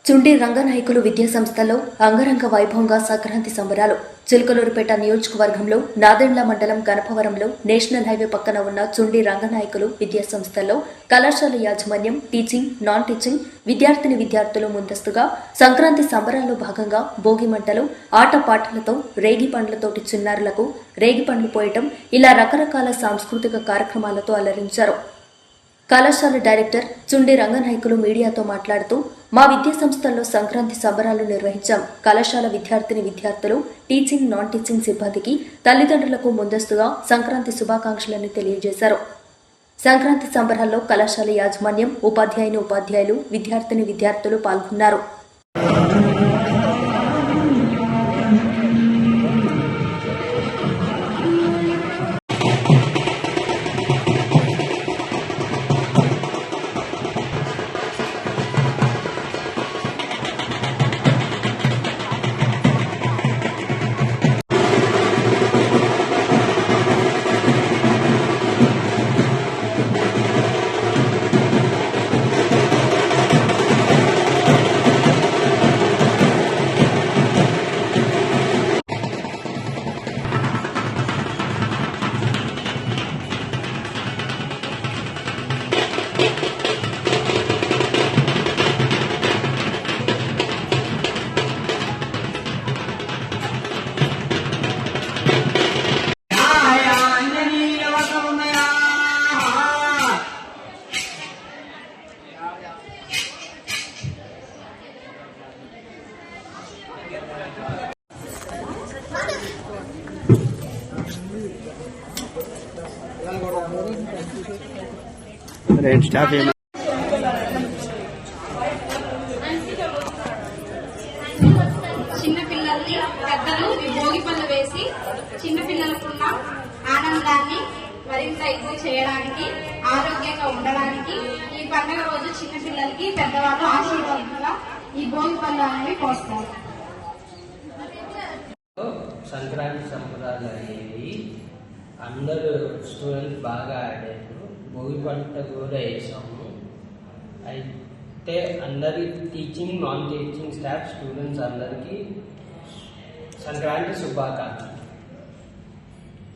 చుండి రంగనాయకులు విద్యా సంస్థలో అంగరంగ వైభవంగా సంక్రాంతి సంబరాలు. చిలకలూరుపేట నియోజకవర్గంలో నాదెండ్ల మండలం గణపవరంలో నేషనల్ హైవే పక్కన ఉన్న చుండి రంగనాయకులు విద్యా సంస్థలో కళాశాల యాజమాన్యం, టీచింగ్, నాన్ టీచింగ్ విద్యార్థులు ముందస్తుగా సంక్రాంతి సంబరాల్లో భాగంగా భోగి మంటలు, ఆటపాటలతో, రేగి పండ్లతోటి చిన్నారులకు రేగి పండ్లు పోయటం, ఇలా రకరకాల సాంస్కృతిక కార్యక్రమాలతో అలరించారు. కళాశాల డైరెక్టర్ చుండి రంగనాయకులు మీడియాతో మాట్లాడుతూ, మా విద్యా సంస్థల్లో సంక్రాంతి సంబరాలు నిర్వహించాం. కళాశాల విద్యార్థులు, టీచింగ్, నాన్ టీచింగ్ సిబ్బందికి, తల్లిదండ్రులకు ముందస్తుగా సంక్రాంతి శుభాకాంక్షలను తెలియజేశారు. సంక్రాంతి సంబరాల్లో కళాశాల యాజమాన్యం, ఉపాధ్యాయులు, విద్యార్థులు పాల్గొన్నారు. చిన్నపిల్లల్ని పెద్దలు భోగి పళ్ళు వేసి చిన్నపిల్లలకున్న ఆనందాన్ని మరింత ఎక్కువ చేయడానికి, ఆరోగ్యంగా ఉండడానికి ఈ పండుగ రోజు చిన్నపిల్లలకి పెద్దవాళ్ళు ఆశీర్వాదంగా ఈ భోగి పళ్ళు అనేవి పోస్తారు. సంక్రాంతి సంబరాలు అనేవి అందరూ స్టూడెంట్స్ బాగా ఆడారు. భోగి పంట కూడా వేసాము. అయితే అందరి teaching, non teaching staff, students అందరికీ సంక్రాంతి శుభాకాంక్షలు.